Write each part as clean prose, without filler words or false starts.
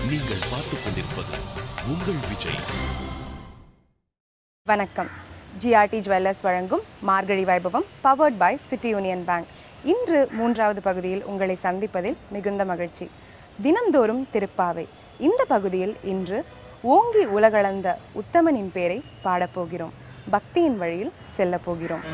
நீங்கள் பார்த்துக் கொண்டிருப்பது உங்கள் விஜய். வணக்கம். ஜிஆர்டி ஜுவல்லர்ஸ் வழங்கும் மார்கழி வைபவம் powered by City Union Bank. இன்று 3வது பகுதியில் உங்களை சந்திப்பதில் மிகுந்த மகிழ்ச்சி. தினந்தோறும் திருப்பாவை. இந்த பகுதியில் இன்று ஓங்கி உலகளந்த உத்தமனின் பேரை பாடப்போகிறோம். பக்தியின் வழியில் செல்ல போகிறோம்.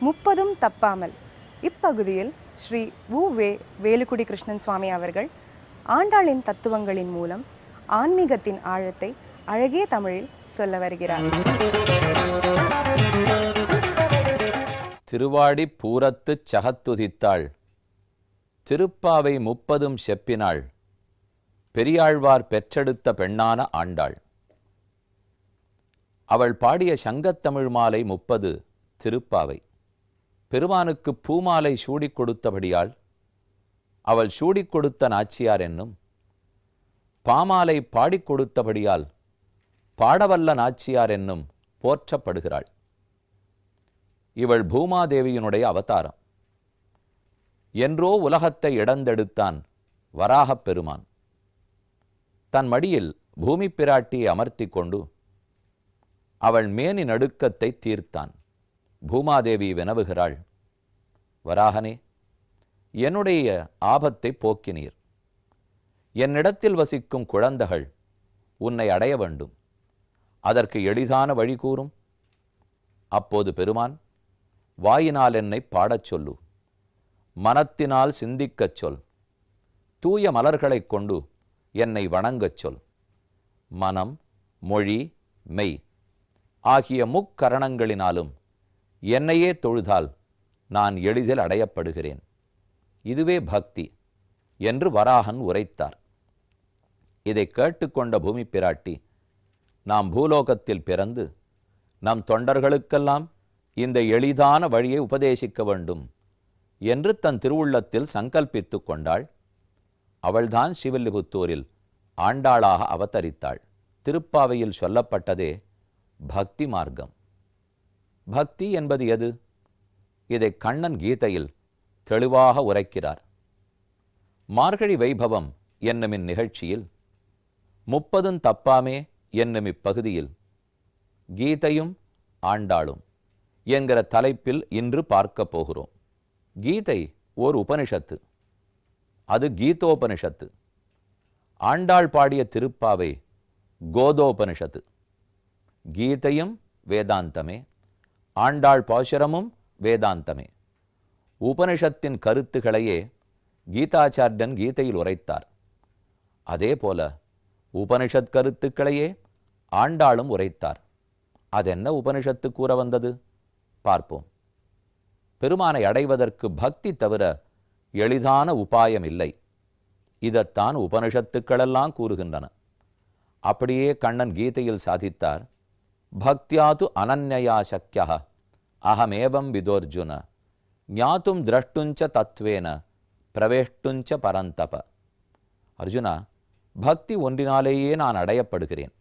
முப்பதும் தப்பாமல். இப்பகுதியில் ஸ்ரீ வே. வேலுக்குடி கிருஷ்ணன் சுவாமி அவர்கள் ஆண்டாளின் தத்துவங்களின் மூலம் ஆன்மீகத்தின் ஆழத்தை அழகிய தமிழில் சொல்ல வருகிறார். திருவாடி பூரத்துச் சகத்துதித்தாள், திருப்பாவை 30 செப்பினாள், பெரியாழ்வார் பெற்றெடுத்த பெண்ணான ஆண்டாள். அவள் பாடிய சங்கத்தமிழ் மாலை 30 திருப்பாவை. பெருமானுக்கு பூமாலை சூடிக் கொடுத்தபடியால் அவள் சூடிக் கொடுத்த நாச்சியார் என்னும், பாமாலை பாடிக் கொடுத்தபடியால் பாடவல்ல நாச்சியார் என்னும் போற்றப்படுகிறாள். இவள் பூமாதேவியினுடைய அவதாரம். என்றோ உலகத்தை இடந்தெடுத்தான் வராகப் பெருமான். தன் மடியில் பூமி பிராட்டியை அமர்த்தி கொண்டு அவள் மேனி நடுக்கத்தை தீர்த்தான். பூமாதேவி வினவுகிறாள், வராகனே, என்னுடைய ஆபத்தை போக்கினீர். என்னிடத்தில் வசிக்கும் குழந்தைகள் உன்னை அடைய வேண்டும். அதற்கு எளிதான வழி கூறும். அப்போது பெருமான், வாயினால் என்னை பாடச் சொல்லு, மனத்தினால் சிந்திக்கச் சொல், தூய மலர்களைக் கொண்டு என்னை வணங்கச் சொல். மனம், மொழி, மெய் ஆகிய முக்கரணங்களினாலும் என்னையே தொழுதால் நான் எளிதில் அடையப்படுகிறேன். இதுவே பக்தி என்று வராகன் உரைத்தார். இதை கேட்டுக்கொண்ட பூமி பிராட்டி, நாம் பூலோகத்தில் பிறந்து நம் தொண்டர்களுக்கெல்லாம் இந்த எளிதான வழியை உபதேசிக்க வேண்டும் என்று தன் திருவுள்ளத்தில் சங்கல்பித்து கொண்டாள். அவள்தான் ஸ்ரீவில்லிபுத்தூரில் ஆண்டாளாக அவதரித்தாள். திருப்பாவையில் சொல்லப்பட்டதே பக்தி மார்க்கம். பக்தி என்பது எது? இதை கண்ணன் கீதையில் தெளிவாக உரைக்கிறார். மார்கழி வைபவம் என்னும் இந்நிகழ்ச்சியில் 30 தப்பாமே என்னும் இப்பகுதியில் கீதையும் ஆண்டாளும் என்கிற தலைப்பில் இன்று பார்க்க போகிறோம். கீதை ஓர் உபனிஷத்து. அது கீதோபனிஷத்து. ஆண்டாள் பாடிய திருப்பாவை கோதோபனிஷத்து. கீதையும் வேதாந்தமே, ஆண்டாள் பாசுரமும் வேதாந்தமே. உபனிஷத்தின் கருத்துக்களையே கீதாச்சாரியன் கீதையில் உரைத்தார். அதே போல உபனிஷத் கருத்துக்களையே ஆண்டாளும் உரைத்தார். அதென்ன உபனிஷத்து கூற வந்தது பார்ப்போம். பெருமானை அடைவதற்கு பக்தி தவிர எளிதான உபாயம் இல்லை. இதைத்தான் உபனிஷத்துக்களெல்லாம் கூறுகின்றன. அப்படியே கண்ணன் கீதையில் சாதித்தார். பக்தியாது அனன்யயா சக்கிய அகமேவம் விதோர்ஜுன ஞாத்தும் திரஷ்டுஞ்ச தத்வேன பிரவேஷ்டுஞ்ச பரந்தப. அர்ஜுனா, பக்தி ஒன்றினாலேயே நான் அடையப்படுகிறேன்.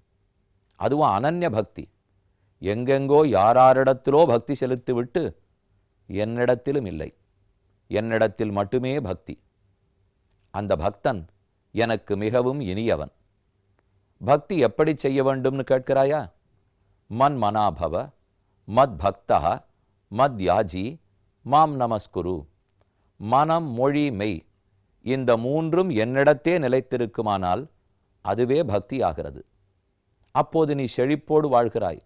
அதுவும் அனன்ய பக்தி. எங்கெங்கோ யாரிடத்திலோ பக்தி செலுத்திவிட்டு என்னிடத்திலும் இல்லை, என்னிடத்தில் மட்டுமே பக்தி. அந்த பக்தன் எனக்கு மிகவும் இனியவன். பக்தி எப்படி செய்ய வேண்டும்னு கேட்கிறாயா? மன் மனாபவ மத் பக்தா மத் யாஜி மாம் நமஸ்குரு. மனம், மொழி, மெய் இந்த மூன்றும் என்னிடத்தே நிலைத்திருக்குமானால் அதுவே பக்தி ஆகிறது. அப்போது நீ செழிப்போடு வாழ்கிறாய்,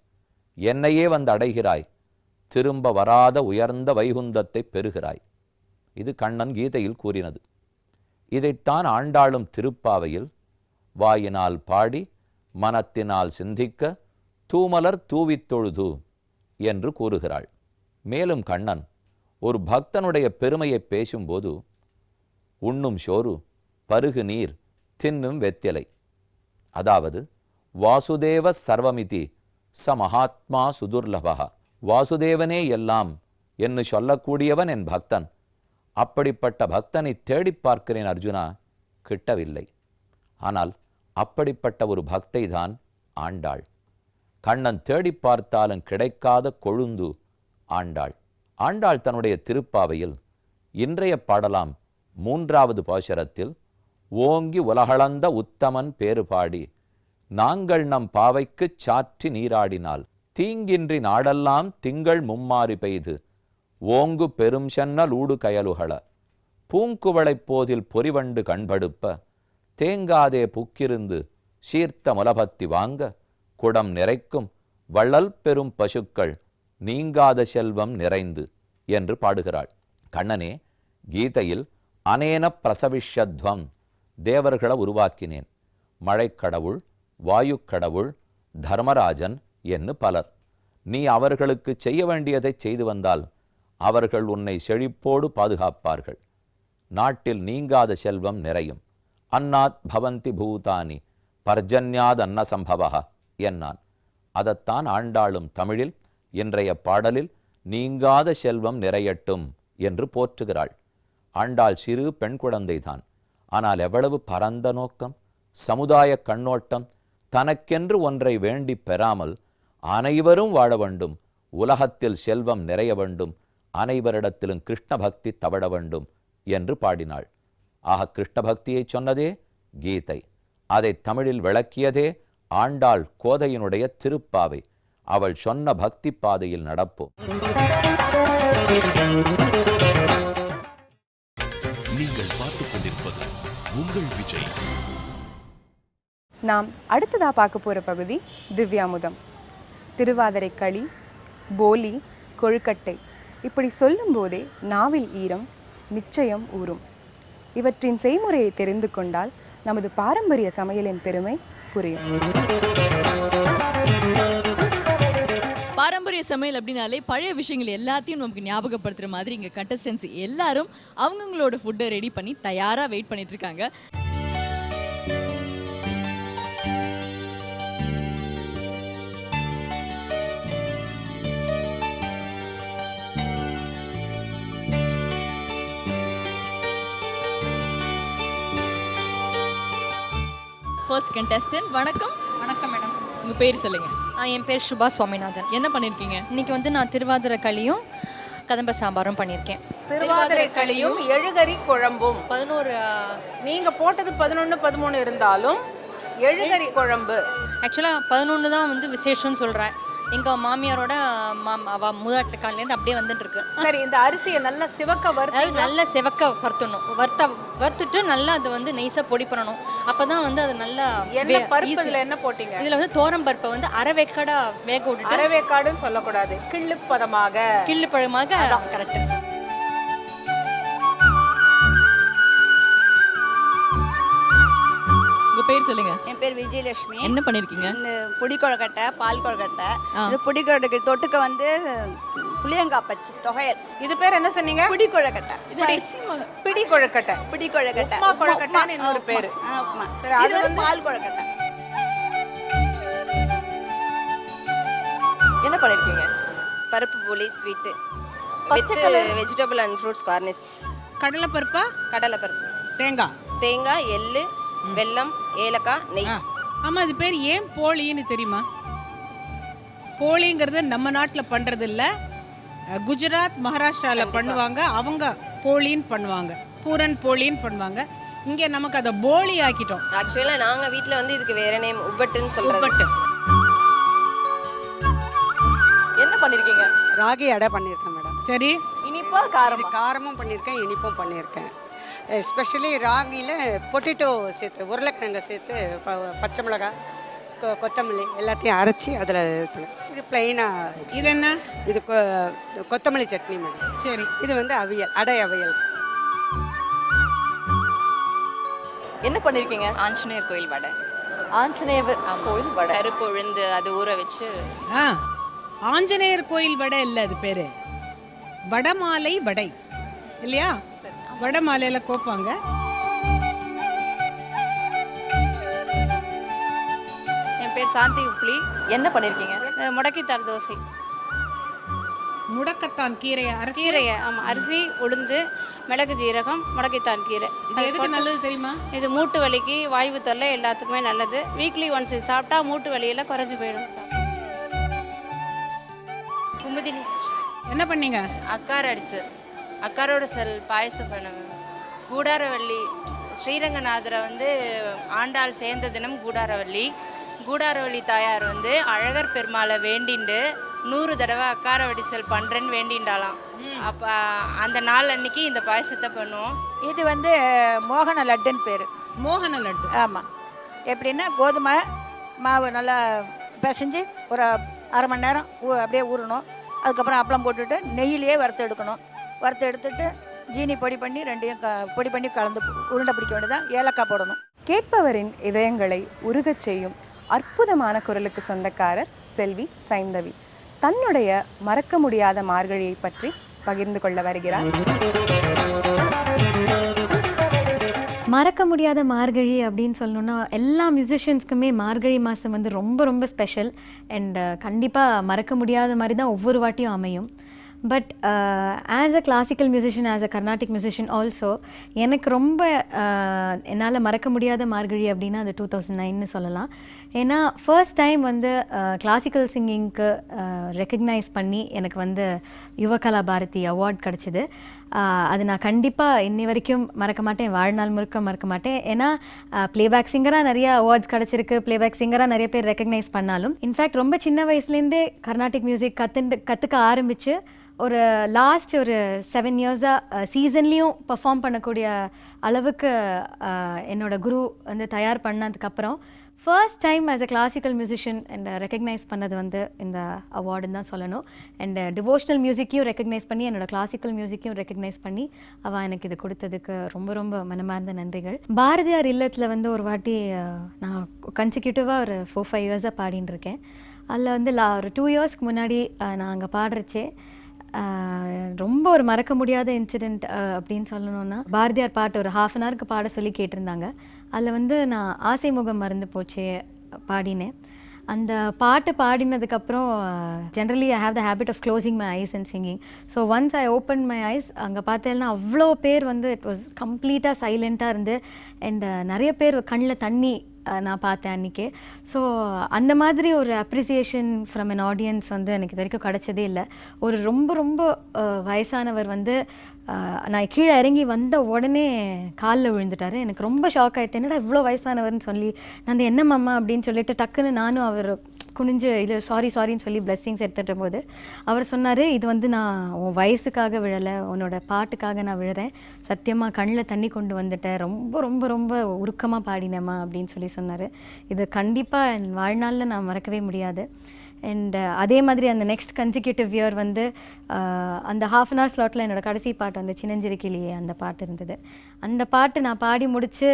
என்னையே வந்து அடைகிறாய், திரும்ப வராத உயர்ந்த வைகுந்தத்தை பெறுகிறாய். இது கண்ணன் கீதையில் கூறினது. இதைத்தான் ஆண்டாளும் திருப்பாவையில் வாயினால் பாடி மனத்தினால் சிந்திக்க தூமலர் தூவித் தொழுது என்று கூறுகிறாள். மேலும் கண்ணன் ஒரு பக்தனுடைய பெருமையை பேசும்போது உண்ணும் சோறு, பருகு நீர், தின்னும் வெத்திலை, அதாவது வாசுதேவ சர்வமிதி ச மகாத்மா சுதுர்லபா, வாசுதேவனே எல்லாம் என்று சொல்லக்கூடியவன் என் பக்தன். அப்படிப்பட்ட பக்தனை தேடி பார்க்கிறேன் அர்ஜுனா, கிட்டவில்லை. ஆனால் அப்படிப்பட்ட ஒரு பக்தை தான் ஆண்டாள். கண்ணன் தேடி பார்த்தாலும் கிடைக்காத கொழுந்து ஆண்டாள். ஆண்டாள் தன்னுடைய திருப்பாவையில் இன்றைய பாடலாம் 3வது பாசுரத்தில் ஓங்கி உலகளந்த உத்தமன் பேறு பாடி நாங்கள் நம் பாவைக்குச் சாற்றி நீராடினால் தீங்கின்றி நாடெல்லாம் திங்கள் மும்மாறி பெய்து ஓங்கு பெரும் சென்னல் ஊடு கயலுகள பூங்குவளைப் போதில் பொறிவண்டு கண்படுப்ப தேங்காதே புக்கிருந்து சீர்த்த முலபத்தி வாங்க குடம் நிறைக்கும் வள்ளல் பெரும் பசுக்கள் நீங்காத செல்வம் நிறைந்து என்று பாடுகிறாள். கண்ணனே, கீதையில் அனேன பிரசவிஷ்யத்வம், தேவர்களை உருவாக்கினேன், மழைக்கடவுள், வாயுக்கடவுள், தர்மராஜன் என்று பலர். நீ அவர்களுக்கு செய்ய வேண்டியதை செய்து வந்தால் அவர்கள் உன்னை செழிப்போடு பாதுகாப்பார்கள். நாட்டில் நீங்காத செல்வம் நிறையும். அன்னாத் பவந்தி பூதானி பர்ஜன்யாத் அன்ன சம்பவா என்னான். அதைத்தான் ஆண்டாளும் தமிழில் இன்றைய பாடலில் நீங்காத செல்வம் நிறையட்டும் என்று போற்றுகிறாள். ஆண்டாள் சிறு பெண் குழந்தைதான். ஆனால் எவ்வளவு பரந்த நோக்கம், சமுதாய கண்ணோட்டம். தனக்கென்று ஒன்றை வேண்டி பெறாமல் அனைவரும் வாழ வேண்டும், உலகத்தில் செல்வம் நிறைய வேண்டும், அனைவரிடத்திலும் கிருஷ்ண பக்தி தவழ வேண்டும் என்று பாடினாள். ஆக கிருஷ்ண பக்தியை சொன்னதே கீதை. அதை தமிழில் விளக்கியதே ஆண்டாள் கோதையினுடைய திருப்பாவை. அவள் சொன்ன பக்தி பாதையில் நடப்போம். நீங்கள் பார்த்துக் கொண்டிருப்பது உங்கள் விஜய். நாம் அடுத்ததா பார்க்க போற பகுதி திவ்யாமுதம். திருவாதிரை களி, போலி, கொழுக்கட்டை இப்படி சொல்லும் போதே நாவில் ஈரம் நிச்சயம் ஊறும். இவற்றின் செய்முறையை தெரிந்து கொண்டால் நமது பாரம்பரிய சமையலின் பெருமை புரியும். பாரம்பரிய சமையல் அப்படின்னாலே பழைய விஷயங்கள் எல்லாத்தையும் நமக்கு ஞாபகப்படுத்துற மாதிரி இங்க கண்டஸ்டன்ஸ் எல்லாரும் அவங்களோட ஃபுட்டை ரெடி பண்ணி தயாரா வெயிட் பண்ணிட்டு இருக்காங்க. ஃபர்ஸ்ட் கண்டஸ்டன்ட், வணக்கம். வணக்கம் மேடம். உங்க பேர் சொல்லுங்க. என் பேர் சுபா சுவாமிநாதன். என்ன பண்ணிருக்கீங்க? இன்னைக்கு வந்து நான் திருவாதிரை களியும் கதம்ப சாம்பாரும் பண்ணியிருக்கேன். திருவாதிரை களியும் எழுகறி குழம்பும் 11 நீங்க போட்டது 11 13 இருந்தாலும் எழுகறி குழம்பு ஆக்சுவலாக 11 தான் வந்து விசேஷம்னு சொல்கிறேன். எங்கள் மாமியாரோட மூதாட்டு காலிலேருந்து அப்படியே வந்துட்டு இருக்கு. சரி, இந்த அரிசியை நல்லா சிவக்க அதாவது நல்லா செவக்க வறுத்துடணும். வறுத்துட்டு நல்லா அதை வந்து நைஸாக பொடி பண்ணணும். அப்போ தான் வந்து அது நல்லா என்ன பருப்புல என்ன போட்டீங்க? இதில் வந்து தோரம் பருப்பை வந்து அரைவேக்காடா வேக விட்டுட்டு, அரைவேக்காடுன்னு சொல்லக்கூடாது, கிள்ளு பழமாக கரெக்டு. உங்க பேர் சொல்லுங்க. என் பேர் விஜயலட்சுமி. என்ன பண்ணிருக்கீங்க? இந்த பொடி கொழுக்கட்டை, பால் கொழுக்கட்டை. இந்த பொடி கொழுக்கட்டை தொட்டுக்க வந்து புளியங்காய் பச்சி தொகையல். இது பேர் என்ன சொன்னீங்க? பிடி கொழுக்கட்டை. இது அரிசி பிடி கொழுக்கட்டை. பிடி கொழுக்கட்டை. உப்புமா கொழுக்கட்டைன்னு இன்னொரு பேரு. இது வந்து பால் கொழுக்கட்டை. என்ன பண்ணிருக்கீங்க? பருப்பு போலி ஸ்வீட்டு பச்சை colour vegetable and fruits garnish. கடலைப்பருப்பா? கடலைப்பருப்பு, தேங்காய். தேங்காய், எள்ளு, வெல்லம், ஏலக்காய், நெய். ஆமாம், இது பேர் ஏன் போலின்னு தெரியுமா? போலிங்கிறது நம்ம நாட்டில் பண்ணுறது இல்லை, குஜராத் மகாராஷ்டிராவில் பண்ணுவாங்க. அவங்க போலின்னு பண்ணுவாங்க, பூரன் போலின்னு பண்ணுவாங்க. இங்கே நமக்கு அதை போலி ஆக்கிட்டோம். ஆக்சுவலாக நாங்கள் வீட்டில் வந்து இதுக்கு வேற நேம் உப்பட்டுன்னு சொல்கிறோம். உப்பட்டு. என்ன பண்ணிருக்கீங்க? ராகி அடை பண்ணியிருக்கேன் மேடம். சரி, இனிப்பா காரமா? காரமும் பண்ணியிருக்கேன், இனிப்பும் பண்ணியிருக்கேன். எஸ்பெஷலி ராகியில் பொட்டேட்டோ சேர்த்து, உருளைக்கிழங்கை சேர்த்து, பச்சை மிளகாய், கொத்தமல்லி எல்லாத்தையும் அரைச்சி அதில் இது பண்ணேன். இது பிளெயினாக. இது என்ன? இது கொத்தமல்லி சட்னி மேடம். சரி, இது வந்து அவியல், அடை அவியல். என்ன பண்ணிருக்கீங்க? ஆஞ்சநேயர் கோயில் வடை. ஆஞ்சநேயர் கோயில் வடை. கருப்பு உளுந்து அது ஊற வச்சு. ஆஞ்சநேயர் கோயில் வடை இல்லை, அது பேர் வடமாலை வடை இல்லையா? வடமாலையில் கோப்பாங்க. என் பேர் சாந்தி உப்ளி. என்ன பண்ணிருக்கீங்க? முடக்கித்தாள் தோசை. முடக்கத்தான் கீரையை அரைச்சி. கீரையை, ஆமாம், அரிசி, உளுந்து, மிளகு, ஜீரகம், முடக்கித்தான் கீரை. இது எதுக்கு நல்லது தெரியுமா? இது மூட்டு வலிக்கு, வாய்வு தொல்லை எல்லாத்துக்குமே நல்லது. வீக்லி ஒன்ஸ் இது சாப்பிட்டா மூட்டு வலியெல்லாம் குறைஞ்சி போயிடும். குமுதினி. என்ன பண்ணீங்க? அக்கார அரிசி, அக்காரோட செல் பாயசம் பண்ணுவேன். கூடாரவள்ளி, ஸ்ரீரங்கநாதரை வந்து ஆண்டாள் சேர்ந்த தினம் கூடாரவள்ளி. கூடாரவள்ளி தாயார் வந்து அழகர் பெருமாளை வேண்டிண்டு 100 தடவை அக்கார வடிசல் பண்ணுறேன்னு வேண்டிண்டாலாம். அப்போ அந்த நாள் அன்னைக்கு இந்த பாயசத்தை பண்ணுவோம். இது வந்து மோகன லட்டுன்னு பேர். மோகன லட்டு. ஆமாம். எப்படின்னா கோதுமை மாவு நல்லா பிசைஞ்சு ஒரு அரை மணி நேரம் அப்படியே ஊறணும். அதுக்கப்புறம் அப்பளம் போட்டுட்டு நெய்யிலேயே வறுத்து எடுக்கணும். வறுத்து எடுத்துட்டு ஜீனி பொடி பண்ணி ரெண்டையும் பொடி பண்ணி கலந்து உருண்டை பிடிக்க வேண்டியதான். ஏலக்காய் போடணும். கேட்பவரின் இதயங்களை உருகச் செய்யும் அற்புதமான குரலுக்கு சொந்தக்காரர் செல்வி சைந்தவி. தன்னுடைய மறக்க முடியாத மார்கழியை பற்றி பகிர்ந்து கொள்ள வருகிறார். மறக்க முடியாத மார்கழி அப்படின்னு சொல்லணுன்னா எல்லா மியூசிஷியன்ஸ்க்குமே மார்கழி மாதம் வந்து ரொம்ப ரொம்ப ஸ்பெஷல். அண்ட் கண்டிப்பாக மறக்க முடியாத மாதிரி தான் ஒவ்வொரு வாட்டியும் அமையும். But as a classical musician, as a Carnatic musician also, எனக்கு ரொம்ப என்னால் மறக்க முடியாத மார்கழி அப்படின்னா அது 2009ன்னு சொல்லலாம். ஏன்னா ஃபர்ஸ்ட் டைம் வந்து கிளாசிக்கல் சிங்கிங்க்கு ரெக்கக்னைஸ் பண்ணி எனக்கு வந்து யுவகலா பாரதி அவார்ட் கிடச்சிது. அது நான் கண்டிப்பாக இன்னி வரைக்கும் மறக்க மாட்டேன், வாழ்நாள் முழுக்க மறக்க மாட்டேன். ஏன்னா ப்ளேபேக் சிங்கராக நிறைய அவார்ட்ஸ் ப்ளேபேக் சிங்கராக நிறைய பேர் ரெக்கக்னைஸ் பண்ணாலும், இன்ஃபேக்ட் ரொம்ப சின்ன வயசுலேருந்தே கர்நாடிக் மியூசிக் கற்றுக்க ஆரம்பித்து ஒரு லாஸ்ட் ஒரு 7 இயர்ஸாக சீசன்லேயும் பர்ஃபார்ம் பண்ணக்கூடிய அளவுக்கு என்னோடய குரு வந்து தயார் பண்ணதுக்கப்புறம் first time as a classical musician and recognise பண்ணது வந்து இந்த அவார்டுன்னு தான் சொல்லணும். அண்ட் டிவோஷனல் மியூசிக்கையும் ரெக்கக்னைஸ் பண்ணி, என்னோடய கிளாசிக்கல் மியூசிக்கையும் ரெக்கக்னைஸ் பண்ணி அவள் எனக்கு இது கொடுத்ததுக்கு ரொம்ப ரொம்ப மனமார்ந்த நன்றிகள். பாரதியார் இல்லத்தில் வந்து ஒரு வாட்டி நான் கன்சிக்யூட்டிவாக ஒரு 4-5 இயர்ஸாக பாடின்னு இருக்கேன். அதில் வந்து ஒரு 2 இயர்ஸ்க்கு முன்னாடி நான் அங்கே பாடுறச்சே ரொம்ப ஒரு மறக்க முடியாத இன்சிடெண்ட் அப்படின்னு சொல்லணுன்னா, பாரதியார் பாட்டு ஒரு 1/2 அன் ஹவருக்கு பாட சொல்லி கேட்டிருந்தாங்க. அதில் வந்து நான் ஆசை முகம் மறந்து போச்சே பாடினேன். அந்த பாட்டு பாடினதுக்கப்புறம் generally I have the habit of closing my eyes and singing. So once I open my eyes, அங்கே பார்த்தேன்னா அவ்வளோ பேர் வந்து இட் வாஸ் கம்ப்ளீட்டாக சைலண்ட்டாக இருந்து அண்ட் நிறைய பேர் கண்ணில் தண்ணி நான் பார்த்தேன் அன்றைக்கே. ஸோ அந்த மாதிரி ஒரு அப்ரிசியேஷன் ஃப்ரம் அன் ஆடியன்ஸ் வந்து எனக்கு இது வரைக்கும் கிடச்சதே இல்லை. ஒரு ரொம்ப ரொம்ப வயசானவர் வந்து நான் கீழே இறங்கி வந்த உடனே காலில் விழுந்துட்டார். எனக்கு ரொம்ப ஷாக் ஆகிட்டு, என்னடா இவ்வளோ வயசானவர்னு சொல்லி நான் என்ன மாமா அப்படின்னு சொல்லிட்டு டக்குன்னு நானும் அவர் குனிஞ்சு இல்லை சாரின்னு சொல்லி பிளெஸ்ஸிங்ஸ் எடுத்துகிட்ட போது அவர் சொன்னார், இது வந்து நான் உன் வயசுக்காக விழலை, உன்னோட பாட்டுக்காக நான் விழுறேன், சத்தியமாக கண்ணில் தண்ணி கொண்டு வந்துட்டேன், ரொம்ப ரொம்ப ரொம்ப உருக்கமாக பாடினேம்மா அப்படின்னு சொல்லி சொன்னார். இது கண்டிப்பாக என் வாழ்நாளில் நான் மறக்கவே முடியாது. அண்ட் அதே மாதிரி அந்த நெக்ஸ்ட் கன்சிக்யூட்டிவ் இயர் வந்து அந்த 1/2 அன் ஹவர் ஸ்லாட்டில் என்னோடய கடைசி பாட்டு வந்து சின்னஞ்சிறு கிளியே அந்த பாட்டு இருந்தது. அந்த பாட்டு நான் பாடி முடித்து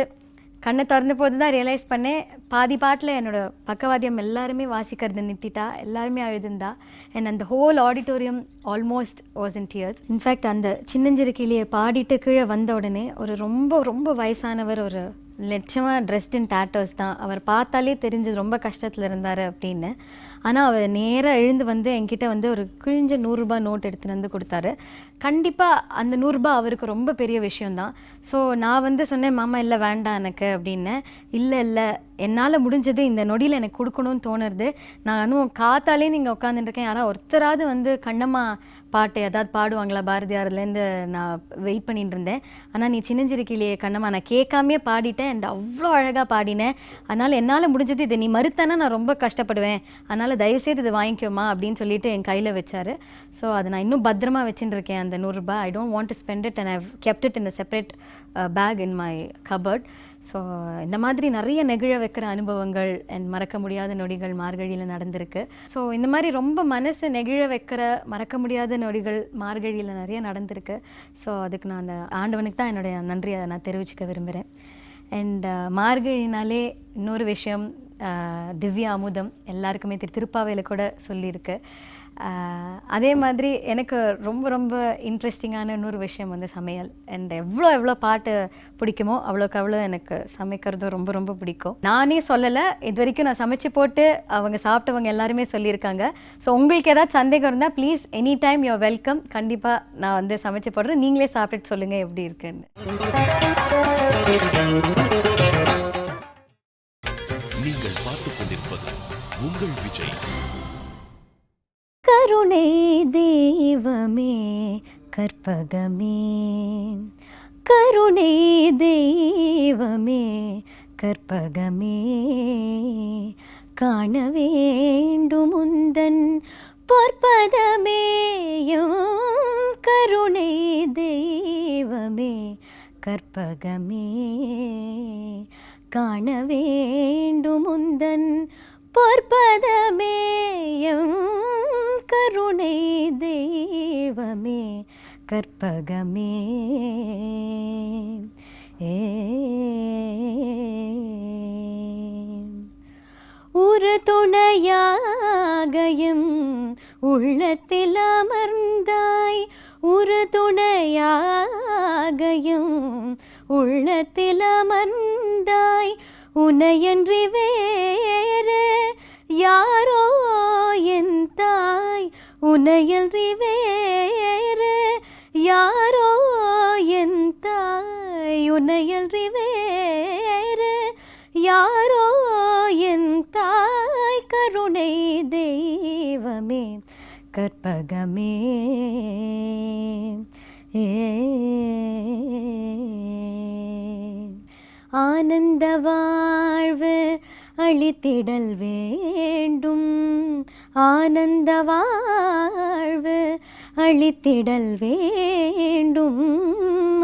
கண்ணை திறந்த போது தான் ரியலைஸ் பண்ணேன், பாதி பாட்டில் என்னோடய பக்கவாத்தியம் எல்லாருமே வாசிக்கிறது நிறுத்திட்டா, எல்லாருமே அழுதுந்தா. அண்ட் அந்த whole auditorium almost was in tears. In fact அந்த சின்னஞ்சிறு கிளியை பாடிட்டு கீழே வந்த உடனே ஒரு ரொம்ப ரொம்ப வயசானவர், ஒரு லட்சமாக ட்ரெஸ்ட் இன் டேட்டர்ஸ் தான், அவர் பார்த்தாலே தெரிஞ்சது ரொம்ப கஷ்டத்தில் இருந்தார் அப்படின்னு. ஆனால் அவர் நேராக எழுந்து வந்து என்கிட்ட வந்து ஒரு கிழிஞ்ச 100 ரூபாய் நோட் எடுத்துகிட்டு வந்து கொடுத்தாரு. கண்டிப்பாக அந்த 100 ரூபாய் அவருக்கு ரொம்ப பெரிய விஷயந்தான். ஸோ நான் வந்து சொன்னேன், மாமா இல்லை வேண்டாம் எனக்கு அப்படின்னு. இல்லை என்னால் முடிஞ்சது இந்த நொடியில் எனக்கு கொடுக்கணும்னு தோணுறது. நானும் காத்தாலே நீங்கள் உட்காந்துட்டுருக்கேன், யாராவது ஒருத்தராவது வந்து கண்ணம்மா பாட்டு ஏதாவது பாடுவாங்களா பாரதியார்லேருந்து நான் வெயிட் பண்ணிட்டு இருந்தேன். ஆனால் நீ சின்னஞ்சிருக்கிலேயே கண்ணம்மா நான் கேட்காமே பாடிட்டேன். அண்ட் அவ்வளோ அழகாக பாடினேன். அதனால் என்னால் முடிஞ்சது, இதை நீ மறுத்தானா நான் ரொம்ப கஷ்டப்படுவேன், அதனால் தயவுசெய்து இதை வாங்கிக்கோமா அப்படின்னு சொல்லிட்டு என் கையில் வச்சார். ஸோ அதை நான் இன்னும் பத்திரமா வச்சுட்டு இருக்கேன் அந்த 100 ரூபாய். I don't want to spend it and I've kept it in a separate bag in my cupboard. So இந்த மாதிரி நிறைய நெகிழ வைக்கிற அனுபவங்கள் அண்ட் மறக்க முடியாத நொடிகள் மார்கழியில் நடந்திருக்கு. ஸோ இந்த மாதிரி ரொம்ப மனசு நெகிழ வைக்கிற மறக்க முடியாத நொடிகள் மார்கழியில் நிறைய நடந்திருக்கு. ஸோ அதுக்கு நான் அந்த ஆண்டவனுக்கு தான் என்னுடைய நன்றியை நான் தெரிவிச்சுக்க விரும்புகிறேன். அண்ட் மார்கழினாலே இன்னொரு விஷயம், திவ்ய அமுதம் எல்லாருக்குமே திருப்பாவையில் கூட சொல்லியிருக்கு. அதே மாதிரி எனக்கு ரொம்ப ரொம்ப இன்ட்ரெஸ்டிங்கான இன்னொரு விஷயம் வந்து சமையல். அண்ட் எவ்வளோ பாட்டு பிடிக்குமோ அவ்வளோ எனக்கு சமைக்கிறது ரொம்ப ரொம்ப பிடிக்கும். நானே சொல்லலை, இது வரைக்கும் நான் சமைச்சு போட்டு அவங்க சாப்பிட்டவங்க எல்லாருமே சொல்லியிருக்காங்க. ஸோ உங்களுக்கு ஏதாவது சந்தேகம் இருந்தால் please any time you welcome. கண்டிப்பாக நான் வந்து சமைச்சு போடுறேன், நீங்களே சாப்பிட்டுட்டு சொல்லுங்கள் எப்படி இருக்குன்னு. நீங்கள் பார்த்துக் கொண்டிருப்பது உங்கள் விஜய். கருணை தெய்வமே கற்பகமே, கருணை தெய்வமே கற்பகமே, காண வேண்டும் உந்தன் பொற்பதமேயும், கருணை தெய்வமே கற்பகமே, காண வேண்டும் உந்தன் பொற்பதமேயும், கருணை தெய்வமே கற்பகமே. ஒரு துணையாகையும் உள்ளத்தில் அமர்ந்தாய், ஒரு துணையாகையும் உள்ளத்தில் அமர்ந்தாய், உனையன்றி வேறு யாரோ என் தாய், உனையன்றி வேறு யாரோ என் தாய், உனையன்றி வேறு யாரோ என் தாய், கருணை தெய்வமே கற்பகமே. ஆனந்த வாழ்வு அளித்திடல் வேண்டும், ஆனந்த வாழ்வு அளித்திடல் வேண்டும்,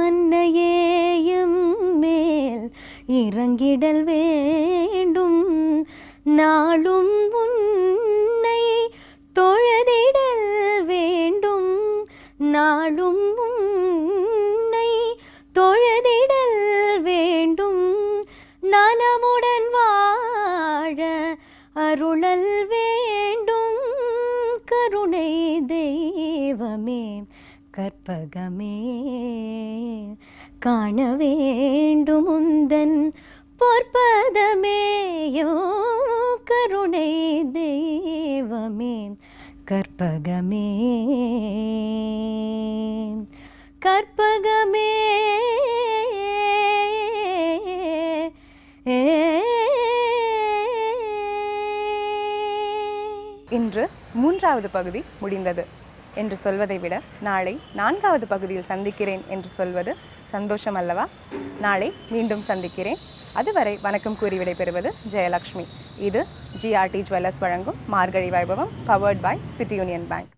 அன்னையேயும் மேல் இறங்கிடல் வேண்டும், நாளும் உன்னை தொழுதிடல் வேண்டும், நாளும் உன்னை தொழுதிடல் வேண்டும், நலமுடன் வாழ அருளல் வேண்டும், கருணை தெய்வமே கற்பகமே, காண வேண்டும் உந்தன் பொற்பதமேயோ, கருணை தெய்வமே கற்பகமே, கற்பகமே. இன்று 3வது பகுதி முடிந்தது என்று சொல்வதை விட நாளை 4வது பகுதியில் சந்திக்கிறேன் என்று சொல்வது சந்தோஷம் அல்லவா? நாளை மீண்டும் சந்திக்கிறேன். அதுவரை வணக்கம் கூறி விடைபெறுவது ஜெயலக்ஷ்மி. இது ஜிஆர்டி ஜுவல்லர்ஸ் வழங்கும் மார்கழி வைபவம், powered by City Union bank.